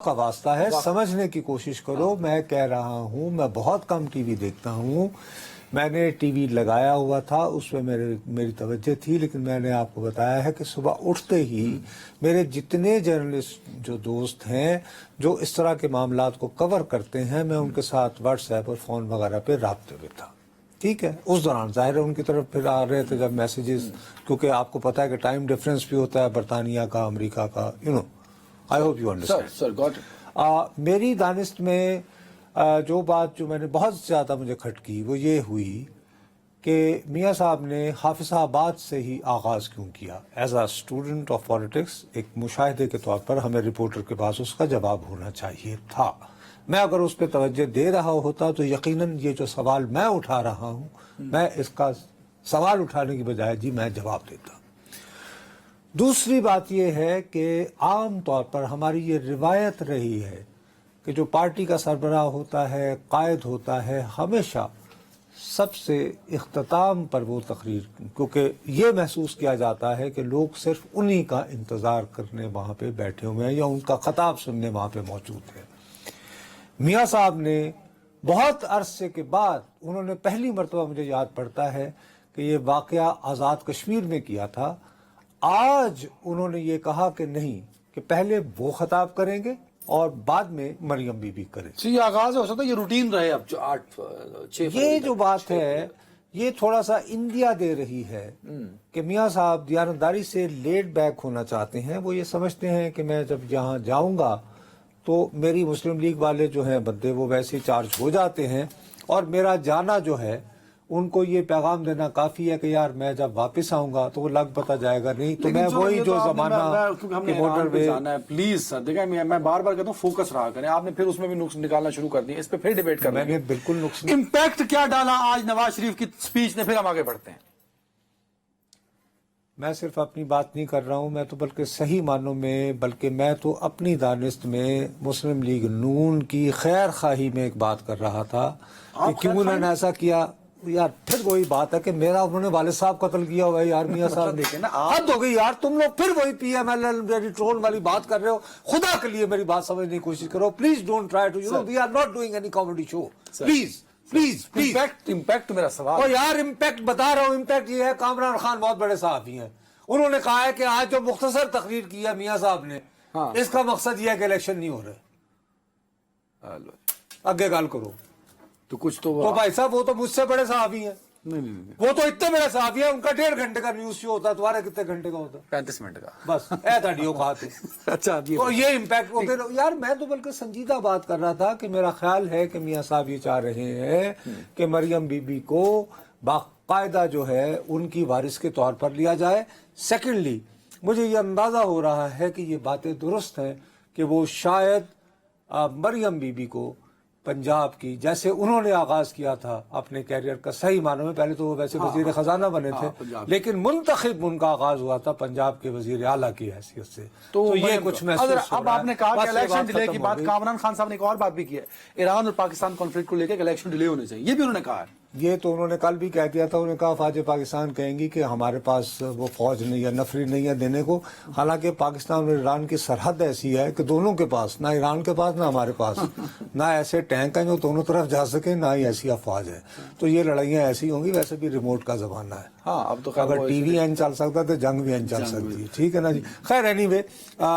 کا واسطہ ہے، سمجھنے کی کوشش کرو. میں کہہ رہا ہوں میں بہت کم ٹی وی دیکھتا ہوں. میں نے ٹی وی لگایا ہوا تھا، اس میں میری توجہ تھی، لیکن میں نے آپ کو بتایا ہے کہ صبح اٹھتے ہی میرے جتنے جرنلسٹ جو دوست ہیں جو اس طرح کے معاملات کو کور کرتے ہیں، میں ان کے ساتھ واٹس ایپ اور فون وغیرہ پہ رابطے میں تھا. ٹھیک ہے، اس دوران ظاہر ہے ان کی طرف پھر آ رہے تھے جب میسیجز، کیونکہ آپ کو پتا ہے کہ ٹائم ڈفرینس بھی ہوتا ہے برطانیہ کا، امریکہ کا. I hope you understand. Sir, got it. میری دانست میں جو بات جو میں نے بہت زیادہ مجھے کھٹکی وہ یہ ہوئی کہ میاں صاحب نے حافظ آباد سے ہی آغاز کیوں کیا. As a student of politics ایک مشاہدے کے طور پر ہمیں رپورٹر کے پاس اس کا جواب ہونا چاہیے تھا. میں اگر اس پہ توجہ دے رہا ہوتا تو یقیناً یہ جو سوال میں اٹھا رہا ہوں میں اس کا سوال اٹھانے کی بجائے میں جواب دیتا. دوسری بات یہ ہے کہ عام طور پر ہماری یہ روایت رہی ہے کہ جو پارٹی کا سربراہ ہوتا ہے، قائد ہوتا ہے، ہمیشہ سب سے اختتام پر وہ تقریر، کیونکہ یہ محسوس کیا جاتا ہے کہ لوگ صرف انہی کا انتظار کرنے وہاں پہ بیٹھے ہوئے ہیں یا ان کا خطاب سننے وہاں پہ موجود ہیں. میاں صاحب نے بہت عرصے کے بعد انہوں نے پہلی مرتبہ، مجھے یاد پڑتا ہے کہ یہ واقعہ آزاد کشمیر میں کیا تھا، آج انہوں نے یہ کہا کہ نہیں، کہ پہلے وہ خطاب کریں گے اور بعد میں مریم بی بی کریں. یہ آغاز ہو سکتا ہے، یہ روٹین رہے اب جو 6 یہ جو بات ہے یہ تھوڑا سا انڈیا دے رہی ہے کہ میاں صاحب دیانتداری سے لیڈ بیک ہونا چاہتے ہیں. وہ یہ سمجھتے ہیں کہ میں جب یہاں جاؤں گا تو میری مسلم لیگ والے جو ہیں بندے وہ ویسے چارج ہو جاتے ہیں، اور میرا جانا جو ہے ان کو یہ پیغام دینا کافی ہے کہ یار میں جب واپس آؤں گا تو وہ لگ پتہ جائے گا نہیں تو میں وہی جو زمانہ. پلیز سر دیکھیں، میں بار بار کہتا ہوں فوکس رہا کریں. آپ نے پھر اس میں بھی نقص نکالنا شروع کر دیا، اس پہ پھر ڈیبیٹ کر رہے ہیں. میں نے بالکل نقص امپیکٹ کیا ڈالا آج نواز شریف کی سپیچ نے؟ پھر ہم آگے بڑھتے ہیں. میں صرف اپنی بات نہیں کر رہا ہوں، میں تو بلکہ صحیح معنوں میں، بلکہ میں تو اپنی دانست میں مسلم لیگ نون کی خیر خواہی میں ایک بات کر رہا تھا کہ کیوں انہوں نے ایسا کیا. یار پھر وہی بات ہے کہ میرا انہوں نے والد صاحب قتل کیا ہوا ہے یار. میاں صاحب دیکھیں نا، حد ہو گئی یار، تم لوگ پھر وہی P M L L troll والی بات کر رہے ہو. خدا کے لیے میری بات سمجھنے کی کوشش کرو. Please don't try to we are not doing any comedy show. Please please please. Impact میرا سوال. اور یار امپیکٹ بتا رہا ہوں. امپیکٹ یہ ہے کامران خان بہت بڑے صحافی ہیں، انہوں نے کہا ہے کہ آج جو مختصر تقریر کی ہے میاں صاحب نے اس کا مقصد یہ ہے کہ الیکشن نہیں ہو رہے. آگے گال کرو تو کچھ تو بھائی صاحب وہ تو مجھ سے بڑے صحافی ہیں. نہیں، وہ تو اتنے بڑے صحافی ہیں، ان کا 1.5 گھنٹے کا نیوز شو ہوتا ہے. تمہارا کتنے گھنٹے کا ہوتا ہے؟ 35 منٹ کا. بس اے تھاڈیو کھاتے. اچھا تو یہ امپیکٹ ہوتے یار. میں تو بلکہ سنجیدہ بات کر رہا تھا کہ میرا خیال ہے کہ میاں صاحب یہ چاہ رہے ہیں کہ مریم بی بی کو باقاعدہ جو ہے ان کی وارث کے طور پر لیا جائے. سیکنڈلی مجھے یہ اندازہ ہو رہا ہے کہ یہ باتیں درست ہیں کہ وہ شاید مریم بی بی کو پنجاب کی، جیسے انہوں نے آغاز کیا تھا اپنے کیریئر کا صحیح معنوں میں، پہلے تو وہ ویسے وزیر خزانہ بنے تھے لیکن منتخب ان کا آغاز ہوا تھا پنجاب کے وزیر اعلیٰ کی حیثیت سے. تو یہ کچھ محسوس ہو رہا ہے. اب آپ نے کہا کہ الیکشن ڈیلے کی بات، کامران خان صاحب نے ایک اور بات بھی کی ہے، ایران اور پاکستان کانفلکٹ کو لے کے الیکشن ڈیلے ہونے چاہیے، یہ بھی انہوں نے کہا ہے. یہ تو انہوں نے کل بھی کہہ دیا تھا. انہوں نے کہا فوج پاکستان کہیں گی کہ ہمارے پاس وہ فوج نہیں ہے، نفری نہیں ہے دینے کو. حالانکہ پاکستان اور ایران کی سرحد ایسی ہے کہ دونوں کے پاس، نہ ایران کے پاس نہ ہمارے پاس، نہ ایسے ٹینک ہیں جو دونوں طرف جا سکیں، نہ ہی ایسی افواج ہے. تو یہ لڑائیاں ایسی ہوں گی. ویسے بھی ریموٹ کا زمانہ ہے. اب تو اگر ٹی وی این چل سکتا تو جنگ بھی این چل سکتی ہے. ٹھیک ہے نا جی. خیر اینی وے